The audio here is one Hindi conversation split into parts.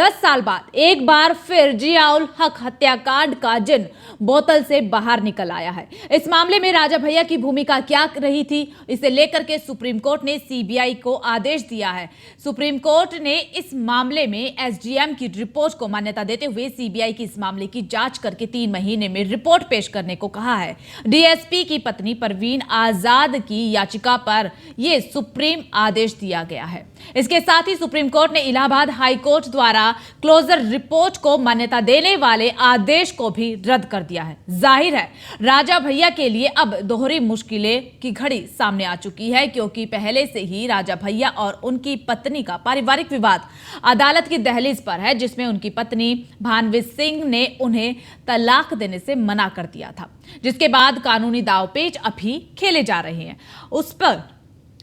10 साल बाद एक बार फिर जियाउल हक हत्याकांड का जिन बोतल से बाहर निकल आया है। इस मामले में राजा भैया की भूमिका क्या रही थी, इसे लेकर के सुप्रीम कोर्ट ने सीबीआई को आदेश दिया है। सुप्रीम कोर्ट ने इस मामले में एसडीएम की रिपोर्ट को मान्यता देते हुए सीबीआई की इस मामले की जांच करके 3 महीने में रिपोर्ट पेश करने को कहा है। डीएसपी की पत्नी परवीन आजाद की याचिका पर यह सुप्रीम आदेश दिया गया है। इसके साथ ही सुप्रीम कोर्ट ने इलाहाबाद हाई कोर्ट द्वारा क्लोजर रिपोर्ट को मान्यता देने वाले आदेश को भी रद्द कर दिया है। जाहिर है राजा भैया के लिए अब दोहरी मुश्किलें की घड़ी सामने आ चुकी है, क्योंकि पहले से ही राजा भैया और उनकी पत्नी का पारिवारिक विवाद अदालत की दहलीज पर है, जिसमें उनकी पत्नी भानवी सिंह ने उन्हें तलाक देने से मना कर दिया था, जिसके बाद कानूनी दांवपेच अभी खेले जा रहे हैं। उस पर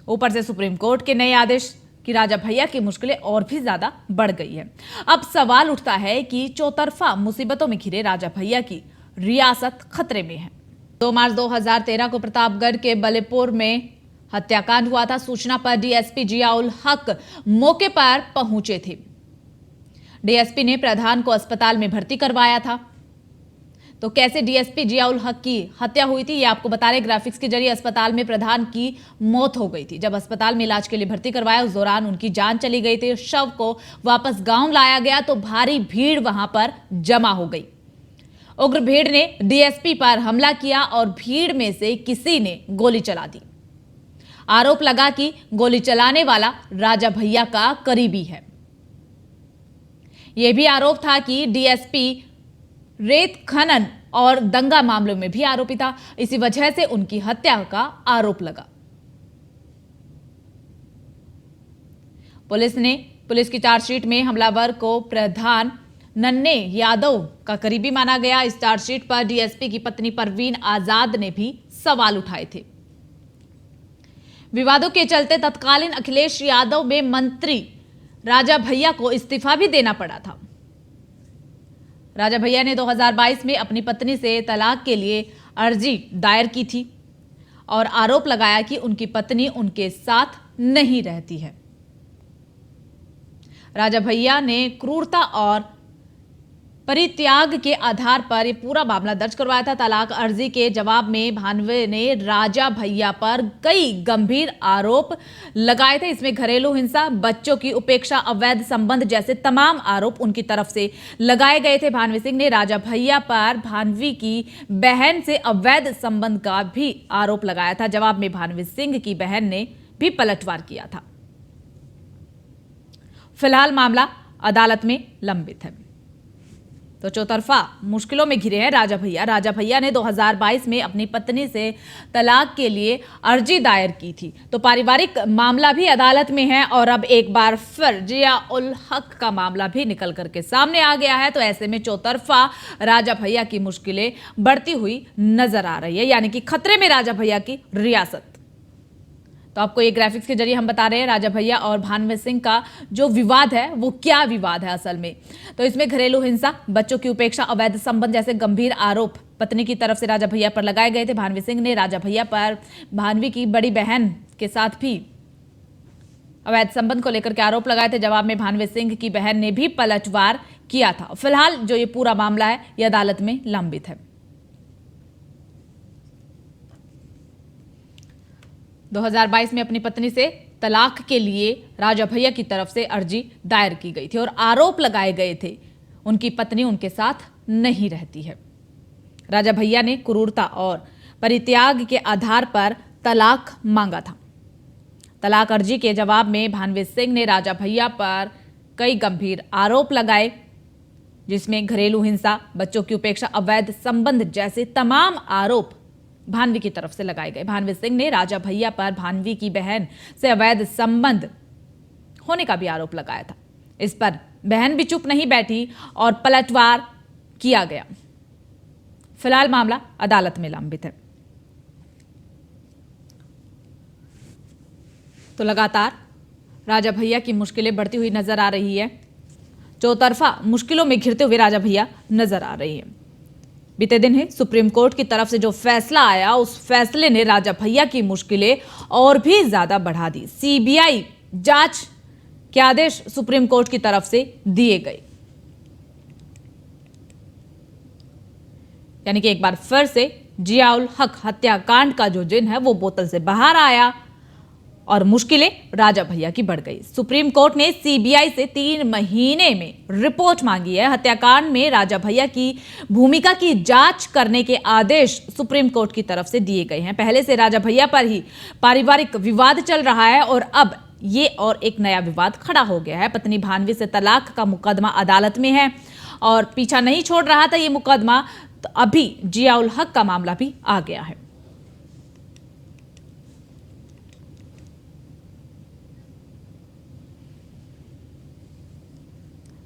ऊपर से सुप्रीम कोर्ट के नए आदेश कि राजा भैया की मुश्किलें और भी ज्यादा बढ़ गई है। अब सवाल उठता है कि चौतरफा मुसीबतों में घिरे राजा भैया की रियासत खतरे में है। 2 मार्च 2013 को प्रतापगढ़ के बलेपुर में हत्याकांड हुआ था। सूचना पर डीएसपी जियाउल हक मौके पर पहुंचे थे। डीएसपी ने प्रधान को अस्पताल में भर्ती करवाया था। तो कैसे डीएसपी जियाउल हक की हत्या हुई थी, ये आपको बता रहे। ग्राफिक्स के जरिए अस्पताल में प्रधान की मौत हो गई थी। जब अस्पताल में इलाज के लिए भर्ती करवाया, उस दौरान उनकी जान चली गई थी। शव को वापस गांव लाया गया तो भारी भीड़ वहां पर जमा हो गई। उग्र भीड़ ने डीएसपी पर हमला किया और भीड़ में से किसी ने गोली चला दी। आरोप लगा कि गोली चलाने वाला राजा भैया का करीबी है। यह भी आरोप था कि डीएसपी रेत खनन और दंगा मामलों में भी आरोपी था। इसी वजह से उनकी हत्या का आरोप लगा। पुलिस की चार्जशीट में हमलावर को प्रधान नन्हे यादव का करीबी माना गया। इस चार्जशीट पर डीएसपी की पत्नी परवीन आजाद ने भी सवाल उठाए थे। विवादों के चलते तत्कालीन अखिलेश यादव में मंत्री राजा भैया को इस्तीफा भी देना पड़ा था। राजा भैया ने 2022 में अपनी पत्नी से तलाक के लिए अर्जी दायर की थी और आरोप लगाया कि उनकी पत्नी उनके साथ नहीं रहती है। राजा भैया ने क्रूरता और परित्याग के आधार पर यह पूरा मामला दर्ज करवाया था। तलाक अर्जी के जवाब में भानवे ने राजा भैया पर कई गंभीर आरोप लगाए थे। इसमें घरेलू हिंसा, बच्चों की उपेक्षा, अवैध संबंध जैसे तमाम आरोप उनकी तरफ से लगाए गए थे। भानवी सिंह ने राजा भैया पर भानवी की बहन से अवैध संबंध का भी आरोप लगाया था। जवाब में भानवी सिंह की बहन ने भी पलटवार किया था। फिलहाल मामला अदालत में लंबित है। तो चौतरफा मुश्किलों में घिरे हैं राजा भैया। राजा भैया ने 2022 में अपनी पत्नी से तलाक के लिए अर्जी दायर की थी। तो पारिवारिक मामला भी अदालत में है और अब एक बार फिर जियाउल हक का मामला भी निकल करके सामने आ गया है। तो ऐसे में चौतरफा राजा भैया की मुश्किलें बढ़ती हुई नजर आ रही है, यानी कि खतरे में राजा भैया की रियासत। तो आपको ये ग्राफिक्स के जरिए हम बता रहे हैं राजा भैया और भानवी सिंह का जो विवाद है वो क्या विवाद है असल में। तो इसमें घरेलू हिंसा, बच्चों की उपेक्षा, अवैध संबंध जैसे गंभीर आरोप पत्नी की तरफ से राजा भैया पर लगाए गए थे। भानवी सिंह ने राजा भैया पर भानवी की बड़ी बहन के साथ भी अवैध संबंध को लेकर के आरोप लगाए थे। जवाब में भानवी सिंह की बहन ने भी पलटवार किया था। फिलहाल जो ये पूरा मामला है ये अदालत में लंबित है। 2022 में अपनी पत्नी से तलाक के लिए राजा भैया की तरफ से अर्जी दायर की गई थी और आरोप लगाए गए थे उनकी पत्नी उनके साथ नहीं रहती है। राजा भैया ने क्रूरता और परित्याग के आधार पर तलाक मांगा था। तलाक अर्जी के जवाब में भानवी सिंह ने राजा भैया पर कई गंभीर आरोप लगाए, जिसमें घरेलू हिंसा, बच्चों की उपेक्षा, अवैध संबंध जैसे तमाम आरोप भानवी की तरफ से लगाए गए। भानवी सिंह ने राजा भैया पर भानवी की बहन से अवैध संबंध होने का भी आरोप लगाया था। इस पर बहन भी चुप नहीं बैठी और पलटवार किया गया। फिलहाल मामला अदालत में लंबित है। तो लगातार राजा भैया की मुश्किलें बढ़ती हुई नजर आ रही है। चौतरफा मुश्किलों में घिरते हुए राजा भैया नजर आ रही है। बीते दिन ही सुप्रीम कोर्ट की तरफ से जो फैसला आया, उस फैसले ने राजा भैया की मुश्किलें और भी ज्यादा बढ़ा दी। सीबीआई जांच के आदेश सुप्रीम कोर्ट की तरफ से दिए गए। यानी कि एक बार फिर से जियाउल हक हत्याकांड का जो जिन है वो बोतल से बाहर आया और मुश्किलें राजा भैया की बढ़ गई। सुप्रीम कोर्ट ने सीबीआई से 3 महीने में रिपोर्ट मांगी है। हत्याकांड में राजा भैया की भूमिका की जांच करने के आदेश सुप्रीम कोर्ट की तरफ से दिए गए हैं। पहले से राजा भैया पर ही पारिवारिक विवाद चल रहा है और अब ये और एक नया विवाद खड़ा हो गया है। पत्नी भानवी से तलाक का मुकदमा अदालत में है और पीछा नहीं छोड़ रहा था ये मुकदमा, तो अभी जियाउल हक का मामला भी आ गया है।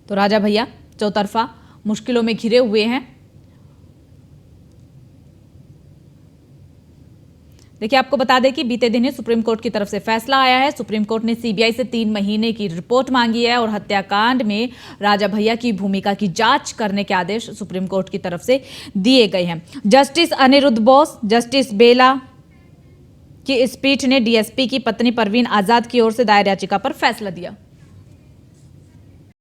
तो राजा भैया चौतरफा मुश्किलों में घिरे हुए हैं। देखिए, आपको बता दें कि बीते दिन ही सुप्रीम कोर्ट की तरफ से फैसला आया है। सुप्रीम कोर्ट ने सीबीआई से 3 महीने की रिपोर्ट मांगी है और हत्याकांड में राजा भैया की भूमिका की जांच करने के आदेश सुप्रीम कोर्ट की तरफ से दिए गए हैं। जस्टिस अनिरुद्ध बोस, जस्टिस बेला की इस पीठ ने डीएसपी की पत्नी परवीन आजाद की ओर से दायर याचिका पर फैसला दिया।